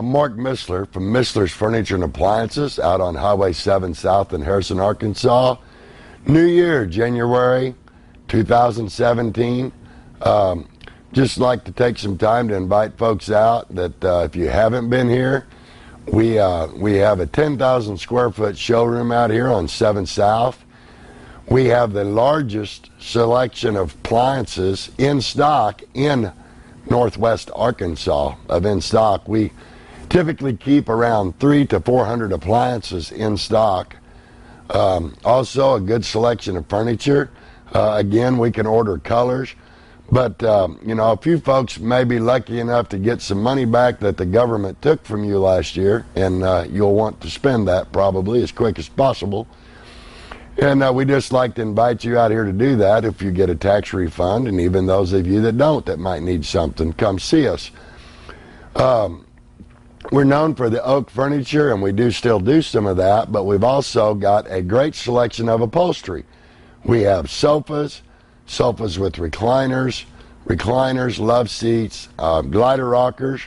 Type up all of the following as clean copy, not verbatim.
I'm Mark Missler from Missler's Furniture and Appliances out on Highway 7 South in Harrison, Arkansas. New Year, January 2017. Just like to take some time to invite folks out that if you haven't been here, we have a 10,000 square foot showroom out here on 7 South. We have the largest selection of appliances in stock in Northwest Arkansas in stock. We typically keep around 300 to 400 appliances in stock. Also a good selection of furniture. Again, we can order colors. But, a few folks may be lucky enough to get some money back that the government took from you last year, and you'll want to spend that probably as quick as possible. And we just like to invite you out here to do that if you get a tax refund, and even those of you that don't that might need something, come see us. We're known for the oak furniture, and we do still do some of that, but we've also got a great selection of upholstery. We have sofas with recliners, love seats, glider rockers,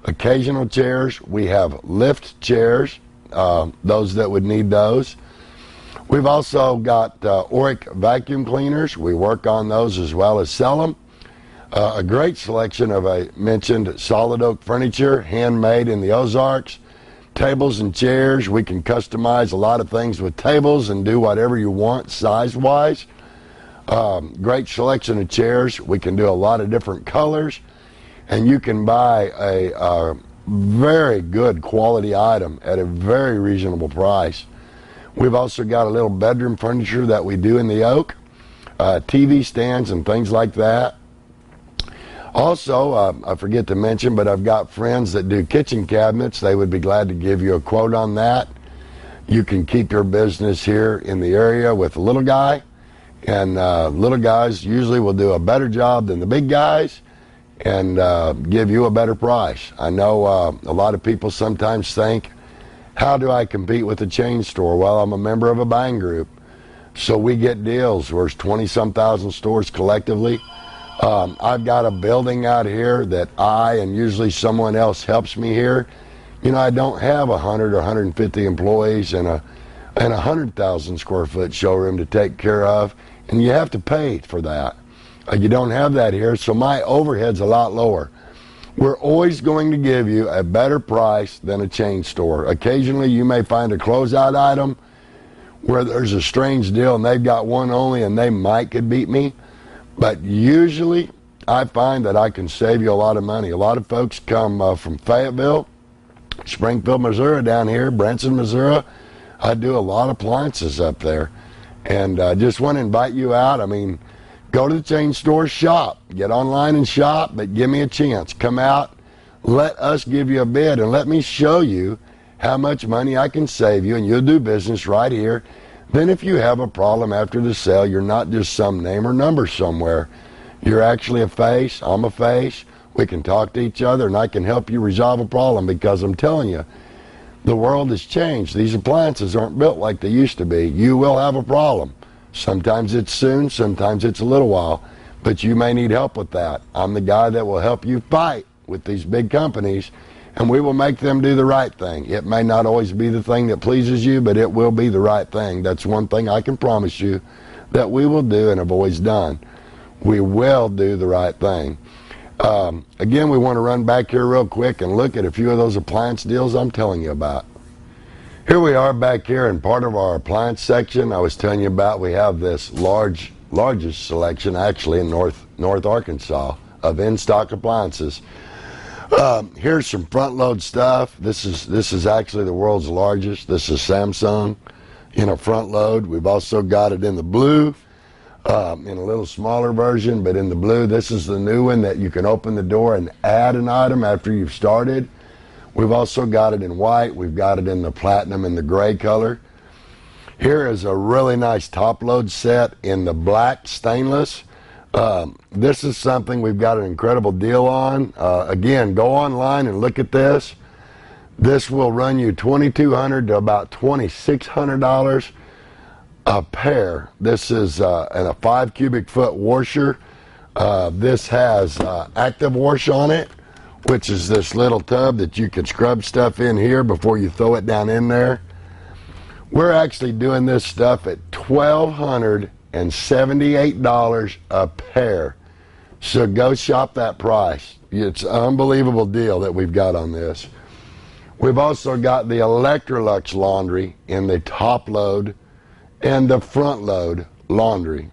occasional chairs. We have lift chairs, those that would need those. We've also got Oreck vacuum cleaners. We work on those as well as sell them. A great selection of, I mentioned, solid oak furniture, handmade in the Ozarks. Tables and chairs. We can customize a lot of things with tables and do whatever you want size-wise. Great selection of chairs. We can do a lot of different colors. And you can buy a very good quality item at a very reasonable price. We've also got a little bedroom furniture that we do in the oak, TV stands and things like that. Also, I forget to mention, but I've got friends that do kitchen cabinets. They would be glad to give you a quote on that. You can keep your business here in the area with a little guy, and little guys usually will do a better job than the big guys and give you a better price. I know a lot of people sometimes think, how do I compete with a chain store? Well, I'm a member of a buying group, so we get deals. There's 20-some thousand stores collectively. I've got a building out here that I and usually someone else helps me here. I don't have 100 or 150 employees and a 100,000 square foot showroom to take care of, and you have to pay for that. You don't have that here, so my overhead's a lot lower. We're always going to give you a better price than a chain store. Occasionally you may find a closeout item where there's a strange deal and they've got one only and they could beat me. But usually I find that I can save you a lot of money. A lot of folks come from Fayetteville, Springfield, Missouri down here, Branson, Missouri. I do a lot of appliances up there. And I just want to invite you out. Go to the chain store, shop, get online and shop, but give me a chance. Come out, let us give you a bid, and let me show you how much money I can save you, and you'll do business right here. Then if you have a problem after the sale, you're not just some name or number somewhere. You're actually a face, I'm a face. We can talk to each other, and I can help you resolve a problem, because I'm telling you, the world has changed. These appliances aren't built like they used to be. You will have a problem. Sometimes it's soon, sometimes it's a little while, but you may need help with that. I'm the guy that will help you fight with these big companies, and we will make them do the right thing. It may not always be the thing that pleases you, but it will be the right thing. That's one thing I can promise you that we will do and have always done. We will do the right thing. Again, we want to run back here real quick and look at a few of those appliance deals I'm telling you about. Here we are back here in part of our appliance section I was telling you about. We have this largest selection actually in North Arkansas of in-stock appliances. Here's some front load stuff. This is actually the world's largest. This is Samsung in a front load. We've also got it in the blue, in a little smaller version, but in the blue. This is the new one that you can open the door and add an item after you've started. We've also got it in white. We've got it in the platinum and the gray color. Here is a really nice top load set in the black stainless. This is something we've got an incredible deal on. Again, go online and look at this. This will run you $2,200 to about $2,600 a pair. This is a 5 cubic foot washer. This has active wash on it, which is this little tub that you could scrub stuff in here before you throw it down in there. We're actually doing this stuff at $1,278 a pair. So go shop that price. It's an unbelievable deal that we've got on this. We've also got the Electrolux laundry in the top load and the front load laundry.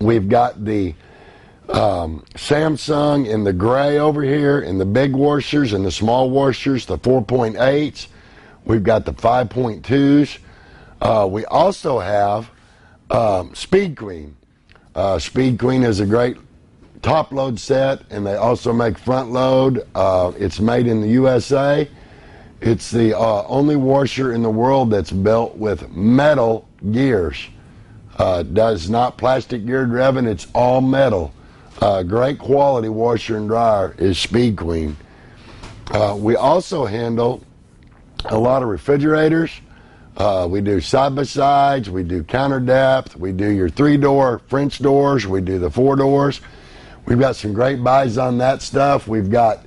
We've got the Samsung in the gray over here, in the big washers and the small washers, the 4.8s. We've got the 5.2s. We also have Speed Queen. Speed Queen is a great top load set, and they also make front load. It's made in the USA. It's the only washer in the world that's built with metal gears. Does not plastic geared revving, it's all metal. Great quality washer and dryer is Speed Queen. We also handle a lot of refrigerators. We do side-by-sides, we do counter depth, we do your 3-door French doors, we do the 4 doors. We've got some great buys on that stuff. We've got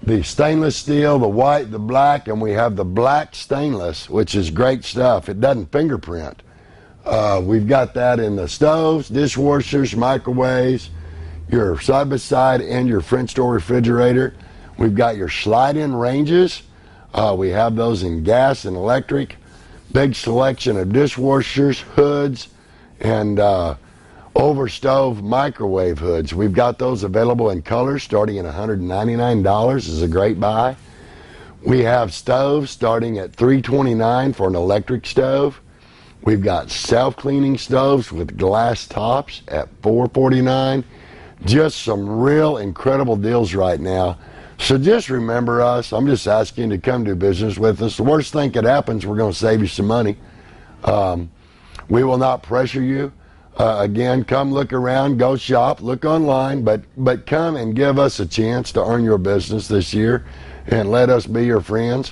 the stainless steel, the white, the black, and we have the black stainless, which is great stuff. It doesn't fingerprint. We've got that in the stoves, dishwashers, microwaves, your side-by-side, and your French door refrigerator. We've got your slide-in ranges. We have those in gas and electric. Big selection of dishwashers, hoods, and over stove microwave hoods. We've got those available in colors starting at $199 is a great buy. We have stoves starting at $329 for an electric stove. We've got self-cleaning stoves with glass tops at $449. Just some real incredible deals right now. So just remember us. I'm just asking you to come do business with us. The worst thing that happens, we're going to save you some money. We will not pressure you. Again, come look around, go shop, look online, but come and give us a chance to earn your business this year and let us be your friends.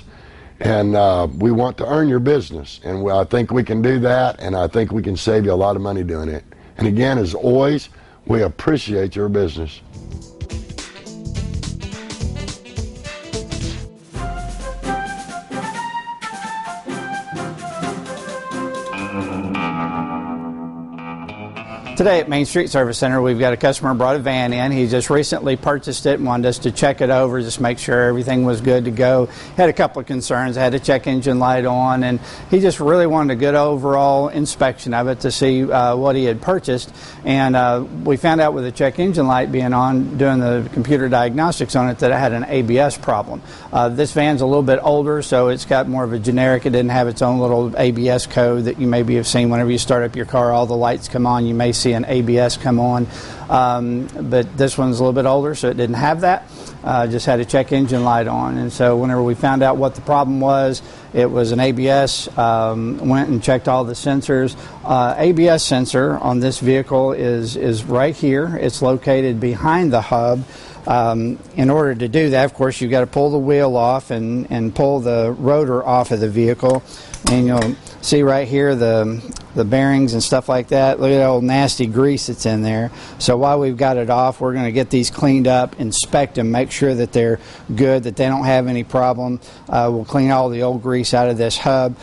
And we want to earn your business. And I think we can do that, and I think we can save you a lot of money doing it. And again, as always, we appreciate your business. Today at Main Street Service Center, we've got a customer who brought a van in. He just recently purchased it and wanted us to check it over, just make sure everything was good to go. Had a couple of concerns. Had a check engine light on, and he just really wanted a good overall inspection of it to see what he had purchased. And we found out with the check engine light being on, doing the computer diagnostics on it, that it had an ABS problem. This van's a little bit older, so it's got more of a generic. It didn't have its own little ABS code that you maybe have seen whenever you start up your car. All the lights come on. You may see an ABS come on, but this one's a little bit older, so it didn't have that. Just had a check engine light on. And so whenever we found out what the problem was, it was an ABS. Went and checked all the sensors. ABS sensor on this vehicle is right here. It's located behind the hub. In order to do that, of course, you've got to pull the wheel off and pull the rotor off of the vehicle. And you'll see right here the bearings and stuff like that. Look at that old nasty grease that's in there. So while we've got it off, we're going to get these cleaned up, inspect them, make sure that they're good, that they don't have any problem. We'll clean all the old grease out of this hub,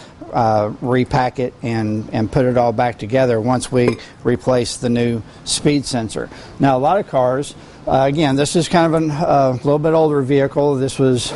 repack it, and put it all back together once we replace the new speed sensor. Now, a lot of cars, again, this is kind of a little bit older vehicle. This was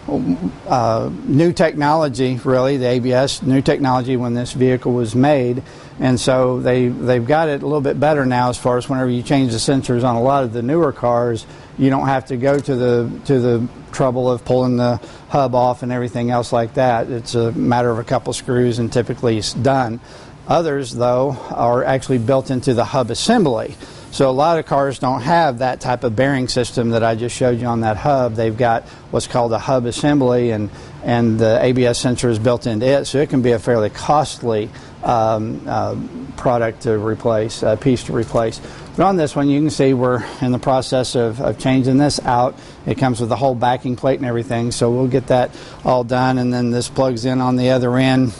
new technology, really, the ABS, new technology when this vehicle was made, and so they've got it a little bit better now as far as whenever you change the sensors on a lot of the newer cars, you don't have to go to the trouble of pulling the hub off and everything else like that. It's a matter of a couple screws and typically it's done. Others, though, are actually built into the hub assembly. So a lot of cars don't have that type of bearing system that I just showed you on that hub. They've got what's called a hub assembly, and the ABS sensor is built into it, so it can be a fairly costly product to replace, piece to replace. But on this one, you can see we're in the process of changing this out. It comes with the whole backing plate and everything, so we'll get that all done, and then this plugs in on the other end.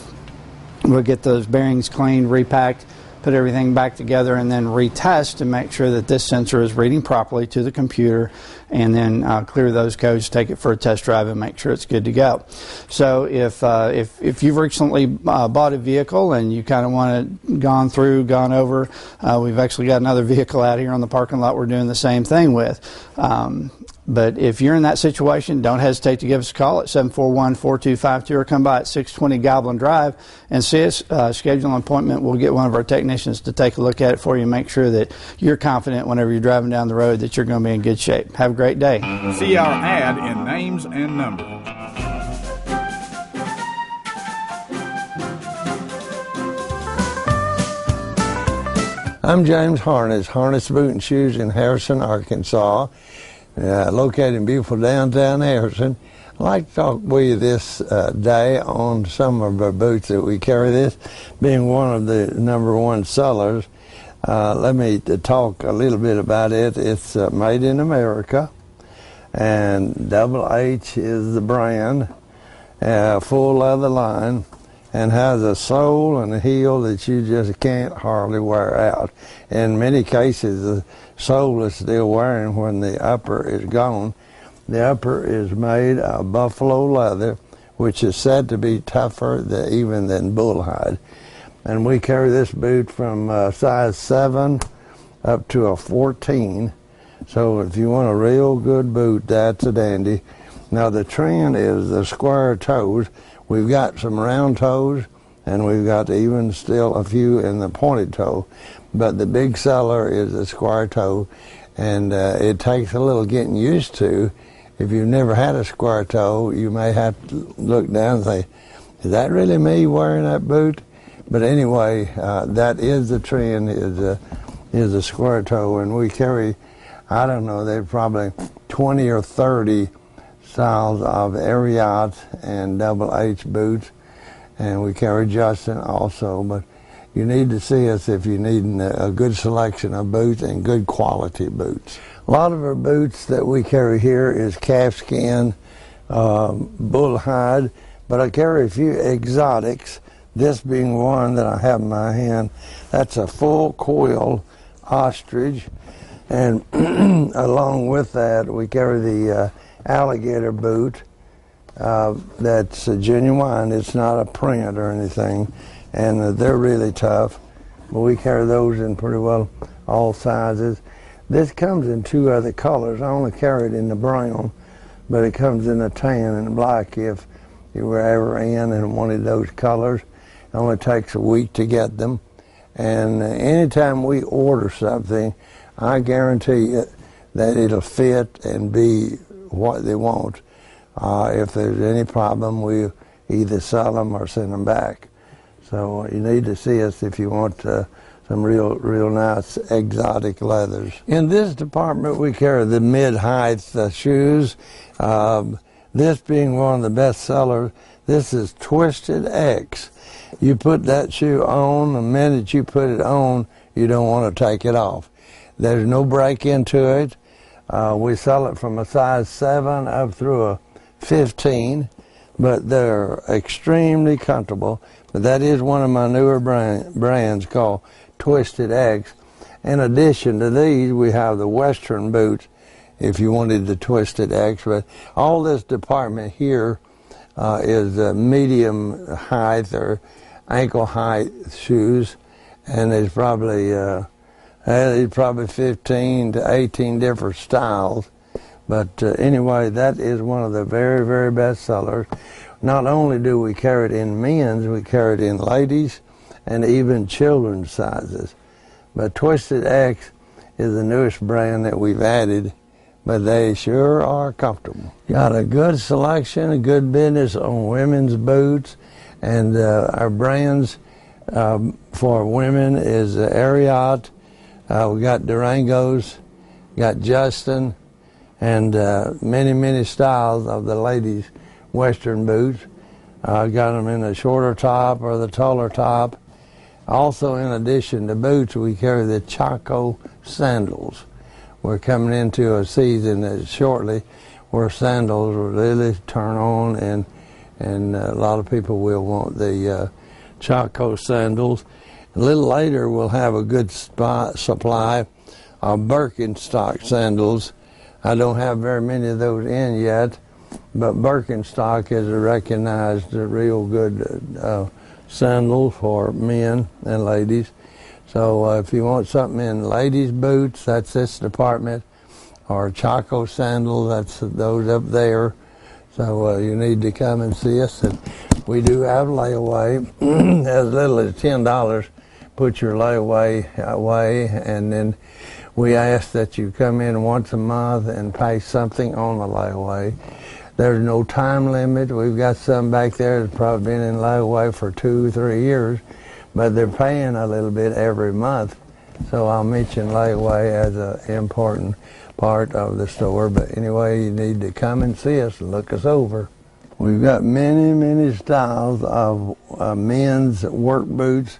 We'll get those bearings cleaned, repacked, put everything back together, and then retest to make sure that this sensor is reading properly to the computer, and then clear those codes, take it for a test drive, and make sure it's good to go. So if you've recently bought a vehicle and you kind of want to gone over, we've actually got another vehicle out here on the parking lot we're doing the same thing with. But if you're in that situation, don't hesitate to give us a call at 741-4252 or come by at 620 Goblin Drive and see us. Schedule an appointment. We'll get one of our technicians to take a look at it for you and make sure that you're confident whenever you're driving down the road that you're going to be in good shape. Have a great day. See our ad in names and numbers. I'm James Harness, Harness Boot and Shoes in Harrison, Arkansas, located in beautiful downtown Harrison. I'd like to talk with you this day on some of our boots that we carry, this being one of the #1 sellers. Let me talk a little bit about it. It's made in America, and Double H is the brand, full leather line, and has a sole and a heel that you just can't hardly wear out. In many cases, the sole is still wearing when the upper is gone. The upper is made of buffalo leather, which is said to be tougher even than bullhide. And we carry this boot from size 7 up to a 14. So if you want a real good boot, that's a dandy. Now the trend is the square toes. We've got some round toes, and we've got even still a few in the pointed toe. But the big seller is the square toe, and it takes a little getting used to. If you've never had a square toe, you may have to look down and say, is that really me wearing that boot? But anyway, that is the trend, is a square toe, and we carry, I don't know, there's probably 20 or 30 styles of Ariat and Double H boots, and we carry Justin also. But you need to see us if you need a good selection of boots and good quality boots. A lot of our boots that we carry here is calfskin, bull hide, but I carry a few exotics, this being one that I have in my hand. That's a full coil ostrich, and along with that we carry the alligator boot that's genuine. It's not a print or anything, and they're really tough, but we carry those in pretty well all sizes. This comes in 2 other colors. I only carry it in the brown, but it comes in the tan and black if you were ever in and wanted those colors. It only takes a week to get them, and anytime we order something, I guarantee you that it'll fit and be what they want. If there's any problem, we either sell them or send them back. So you need to see us if you want some real nice exotic leathers. In this department, we carry the mid-height shoes. This being one of the best sellers, this is Twisted X. You put that shoe on, the minute you put it on, you don't want to take it off. There's no break into it. We sell it from a size 7 up through a 15, but they're extremely comfortable. But that is one of my newer brands called Twisted X. In addition to these, we have the Western boots if you wanted the Twisted X. But all this department here is medium height or ankle height shoes, and there's probably 15 to 18 different styles. But anyway, that is one of the very, very best sellers. Not only do we carry it in men's, we carry it in ladies and even children's sizes. But Twisted X is the newest brand that we've added, but they sure are comfortable. Got a good selection, a good business on women's boots, and our brands for women is Ariat. We got Durangos, got Justin, and many styles of the ladies' Western boots. Got them in the shorter top or the taller top. Also, in addition to boots, we carry the Chaco sandals. We're coming into a season shortly where sandals will really turn on, and a lot of people will want the Chaco sandals. A little later, we'll have a good supply of Birkenstock sandals. I don't have very many of those in yet, but Birkenstock is a recognized real good sandal for men and ladies. So if you want something in ladies' boots, that's this department, or Chaco sandals, that's those up there. So you need to come and see us. And we do have layaway, as little as $10. Put your layaway away, and then we ask that you come in once a month and pay something on the layaway. There's no time limit. We've got some back there that's probably been in layaway for 2 or 3 years, but they're paying a little bit every month. So I'll mention layaway as an important part of the store. But anyway, you need to come and see us and look us over. We've got many, many styles of men's work boots.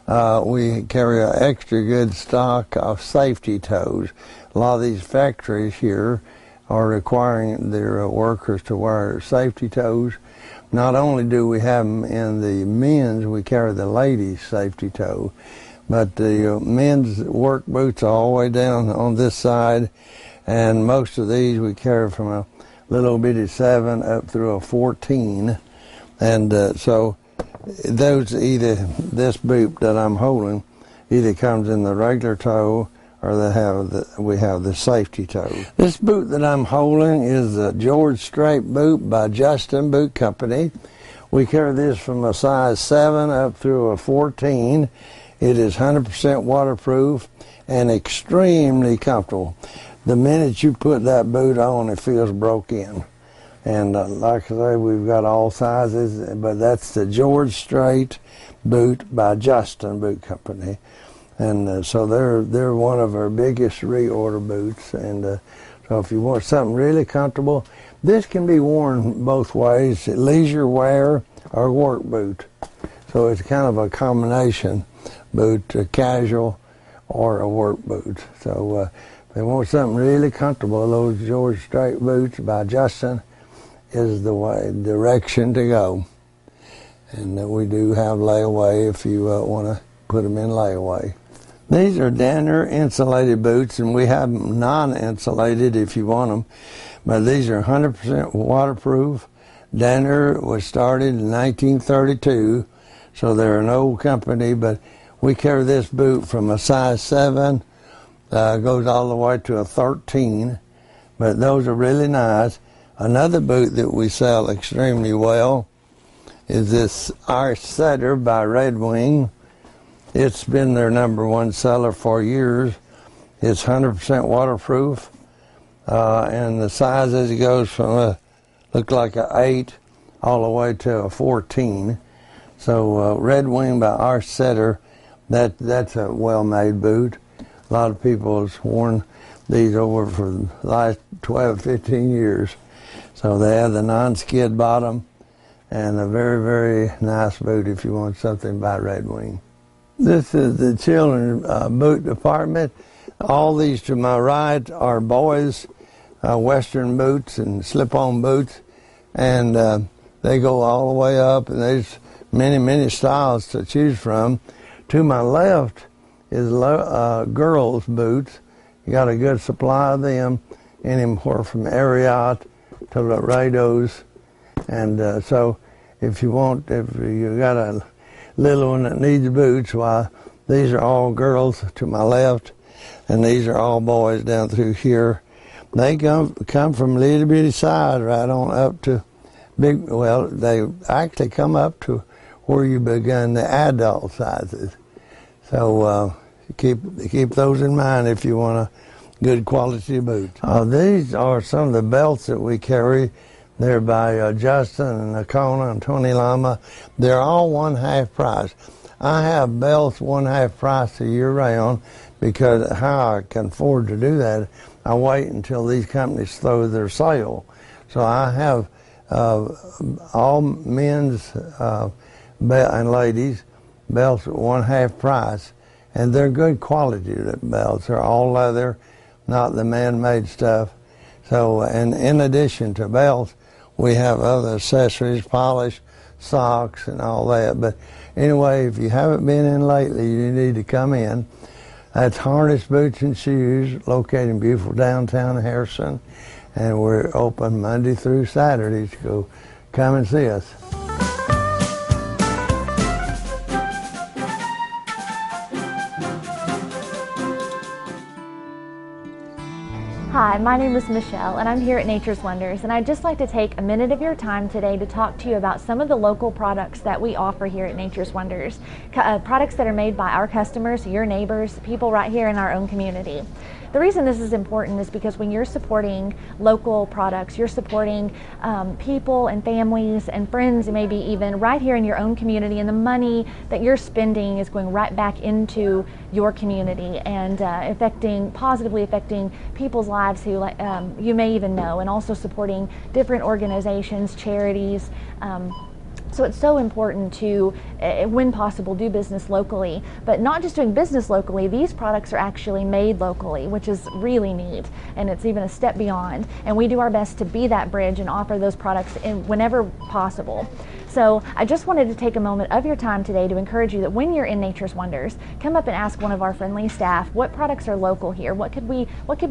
We carry an extra good stock of safety toes. A lot of these factories here are requiring their workers to wear safety toes. Not only do we have them in the men's, we carry the ladies' safety toe, but the men's work boots are all the way down on this side, and most of these we carry from a little bitty 7 up through a 14, and so those either, this boot that I'm holding, either comes in the regular toe or we have the safety toe. This boot that I'm holding is the George Strait boot by Justin Boot Company. We carry this from a size 7 up through a 14. It is 100% waterproof and extremely comfortable. The minute you put that boot on, it feels broke in. And like I say, we've got all sizes, but that's the George Strait boot by Justin Boot Company. And so they're one of our biggest reorder boots. And so if you want something really comfortable, this can be worn both ways, leisure wear or work boot. So it's kind of a combination boot, a casual or a work boot. So if you want something really comfortable, those George Strait boots by Justin is the direction to go. And we do have layaway if you want to put them in layaway. These are Danner insulated boots, and we have them non-insulated if you want them. But these are 100% waterproof. Danner was started in 1932, so they're an old company, but we carry this boot from a size 7, goes all the way to a 13, but those are really nice. Another boot that we sell extremely well is this Irish Setter by Red Wing. It's been their #1 seller for years. It's 100% waterproof, and the sizes goes from look like an 8 all the way to a 14. So Red Wing by Irish Setter, that's a well-made boot. A lot of people have worn these over for the last 12, 15 years. So they have the non-skid bottom and a very, very nice boot if you want something by Red Wing. This is the children's boot department. All these to my right are boys' Western boots and slip-on boots, and they go all the way up, and there's many, many styles to choose from. To my left is girls' boots. You got a good supply of them, anywhere from Ariat to Laredos, and so if you got a little one that needs boots, why, these are all girls to my left, and these are all boys down through here. They come from little bitty size right on up to big. Well, they actually come up to where you begin the adult sizes. So keep those in mind if you want a good quality boot. These are some of the belts that we carry. They're by Justin and Nakona and Tony Lama. They're all 1/2 price. I have belts 1/2 price a year round because how I can afford to do that, I wait until these companies throw their sale. So I have all men's and ladies belts at 1/2 price, and they're good quality belts. They're all leather, not the man-made stuff. So, and in addition to belts, we have other accessories, polish, socks and all that. But anyway, if you haven't been in lately, you need to come in. That's Harness Boots and Shoes, located in beautiful downtown Harrison, and we're open Monday through Saturday, so come and see us. Hi, my name is Michelle, and I'm here at Nature's Wonders, and I'd just like to take a minute of your time today to talk to you about some of the local products that we offer here at Nature's Wonders. Products that are made by our customers, your neighbors, people right here in our own community. The reason this is important is because when you're supporting local products, you're supporting people and families and friends, maybe even right here in your own community, and the money that you're spending is going right back into your community and positively affecting people's lives who you may even know, and also supporting different organizations, charities. So it's so important to, when possible, do business locally. But not just doing business locally, these products are actually made locally, which is really neat, and it's even a step beyond. And we do our best to be that bridge and offer those products whenever possible. So I just wanted to take a moment of your time today to encourage you that when you're in Nature's Wonders, come up and ask one of our friendly staff what products are local here. What could we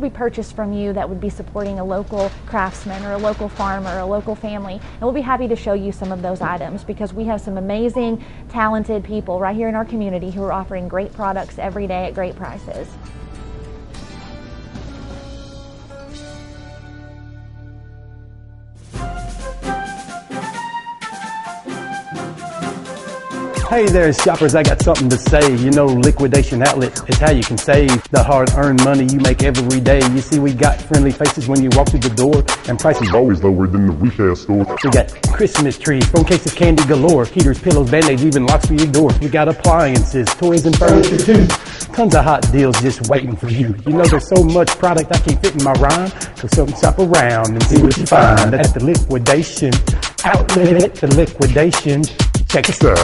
purchase from you that would be supporting a local craftsman or a local farmer or a local family? And we'll be happy to show you some of those items, because we have some amazing, talented people right here in our community who are offering great products every day at great prices. Hey there, shoppers, I got something to say. You know, Liquidation Outlet is how you can save the hard-earned money you make every day. You see, we got friendly faces when you walk through the door, and prices always lower than the retail store. We got Christmas trees, phone cases, candy galore, heaters, pillows, band-aids, even locks for your door. We got appliances, toys, and furniture too. Tons of hot deals just waiting for you. You know, there's so much product I can't fit in my rhyme, so come shop around and see what you find at the Liquidation Outlet. The Liquidation. Check us out.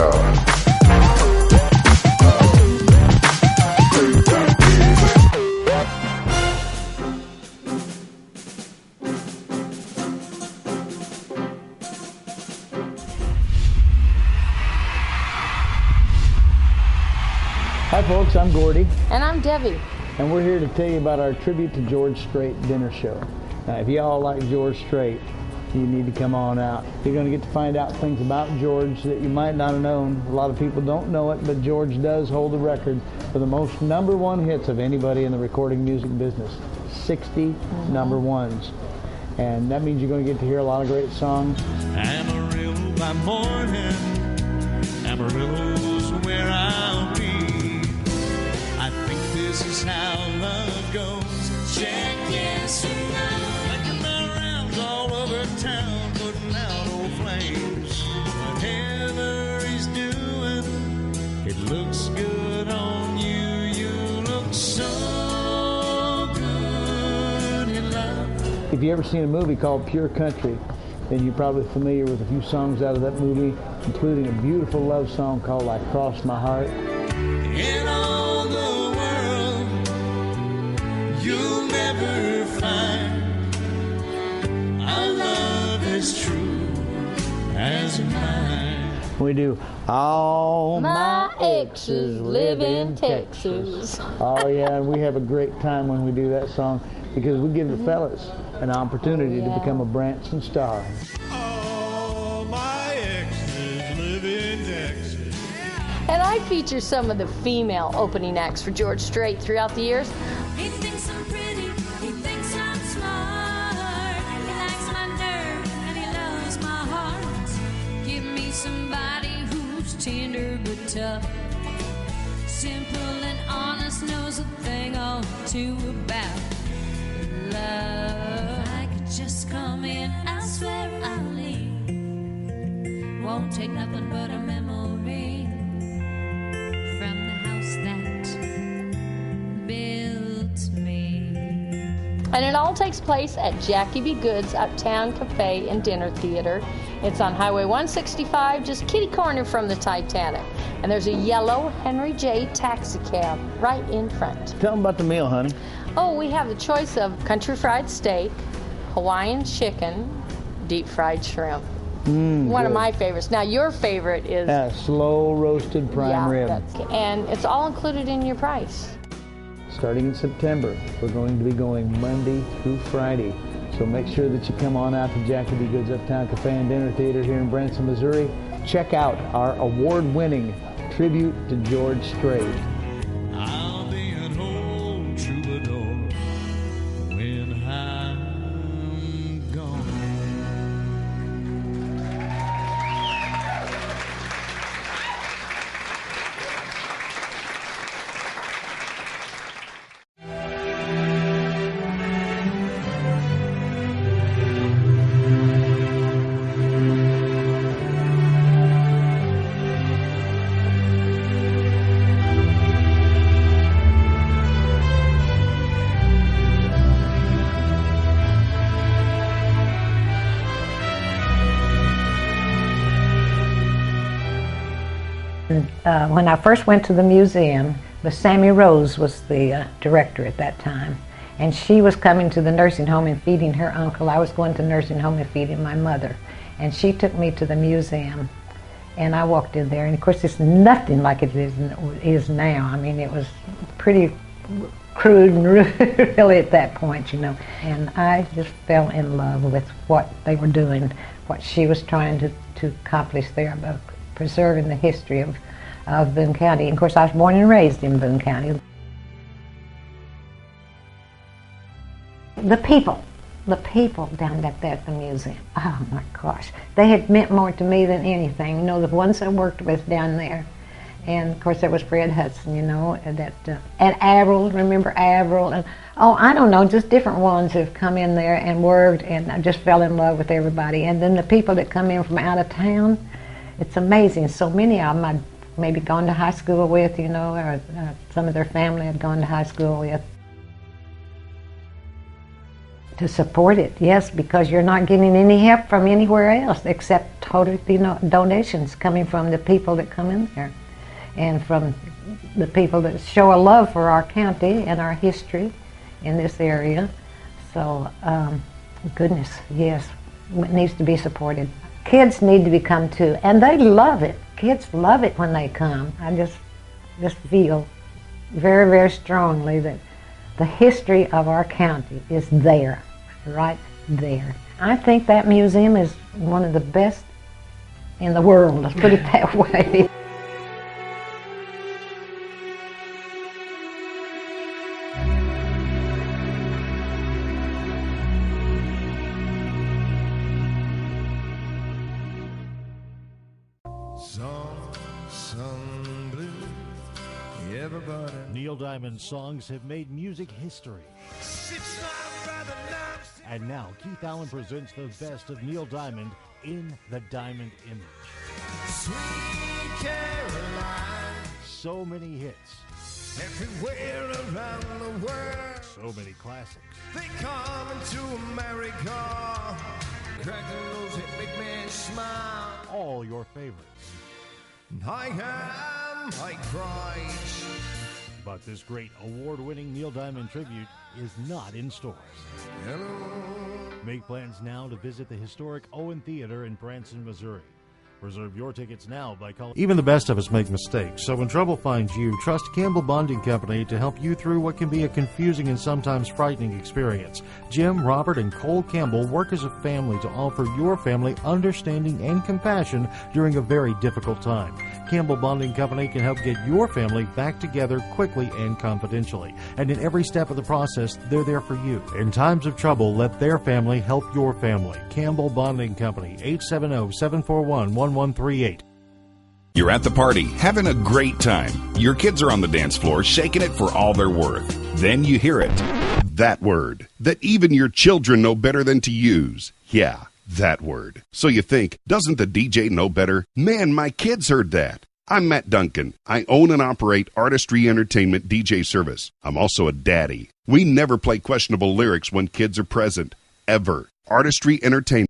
Hi folks, I'm Gordy. And I'm Debbie. And we're here to tell you about our Tribute to George Strait dinner show. Now, if y'all like George Strait, you need to come on out. You're going to get to find out things about George that you might not have known. A lot of people don't know it, but George does hold the record for the most #1 hits of anybody in the recording music business. 60 number ones. And that means you're going to get to hear a lot of great songs. Amarillo by morning, Amarillo's where I'll be. I think this is how love goes. Check yes or no. Making my rounds all over town, putting out old flames. Whatever he's doing, it looks good on you. You look so good in love. If you ever seen a movie called Pure Country, then you're probably familiar with a few songs out of that movie, including a beautiful love song called I Crossed My Heart. In all the world, you'll never find our love as true as mine. We do All My exes live in Texas. Oh yeah, and we have a great time when we do that song, because we give the fellas an opportunity to become a Branson star. All my exes live in Texas. And I feature some of the female opening acts for George Strait throughout the years. He thinks I'm pretty, he thinks I'm smart. He likes my nerve and he loves my heart. Give me somebody who's tender but tough, simple and honest, knows a thing or two about love. If I could just come in, I swear I'll leave. Won't take nothing but a memory from the house that built me. And it all takes place at Jackie B. Good's Uptown Cafe and Dinner Theater. It's on Highway 165, just kitty corner from the Titanic. And there's a yellow Henry J. taxi cab right in front. Tell them about the meal, honey. Oh, we have the choice of country fried steak, Hawaiian chicken, deep fried shrimp. One of my favorites. Now, your favorite is... slow roasted prime rib. And it's all included in your price. Starting in September, we're going to be going Monday through Friday. So make sure that you come on out to Jackie B. Good's Uptown Cafe and Dinner Theater here in Branson, Missouri. Check out our award-winning tribute to George Strait. I'll be an old troubadour when I'm gone. When I first went to the museum, Sammy Rose was the director at that time, and she was coming to the nursing home and feeding her uncle. I was going to the nursing home and feeding my mother, and she took me to the museum, and I walked in there, and of course it's nothing like it is now. I mean, it was pretty crude and really at that point, you know, and I just fell in love with what they were doing, what she was trying to accomplish there about preserving the history of Boone County. And of course, I was born and raised in Boone County. The people down at the museum, oh my gosh, they had meant more to me than anything. You know, the ones I worked with down there. And of course, there was Fred Hudson, you know, and Avril, remember Avril? And oh, I don't know, just different ones have come in there and worked, and I just fell in love with everybody. And then the people that come in from out of town, it's amazing. So many of them I'd maybe gone to high school with, you know, or some of their family had gone to high school with. To support it, yes, because you're not getting any help from anywhere else except total donations coming from the people that come in there and from the people that show a love for our county and our history in this area. So, goodness, yes, it needs to be supported. Kids need to become too, and they love it. Kids love it when they come. I just feel very, very strongly that the history of our county is there, right there. I think that museum is one of the best in the world, let's put it that way. Neil Diamond's songs have made music history. And now Keith Allen presents the best of Neil Diamond in the Diamond Image. Sweet Caroline. So many hits. Everywhere around the world. So many classics. They come into America. Crack the rose, hit big man smile. All your favorites. I am Mike Price. But this great award-winning Neil Diamond tribute is not in stores. Hello. Make plans now to visit the historic Owen Theater in Branson, Missouri. Reserve your tickets now by calling. Even the best of us make mistakes, so when trouble finds you, trust Campbell Bonding Company to help you through what can be a confusing and sometimes frightening experience. Jim, Robert, and Cole Campbell work as a family to offer your family understanding and compassion during a very difficult time. Campbell Bonding Company can help get your family back together quickly and confidentially. And in every step of the process, they're there for you. In times of trouble, let their family help your family. Campbell Bonding Company, 870-741-1138. You're at the party, having a great time. Your kids are on the dance floor, shaking it for all they're worth. Then you hear it. That word that even your children know better than to use. Yeah, that word. So you think, doesn't the DJ know better? Man, my kids heard that. I'm Matt Duncan. I own and operate Artistry Entertainment DJ Service. I'm also a daddy. We never play questionable lyrics when kids are present. Ever. Artistry Entertainment.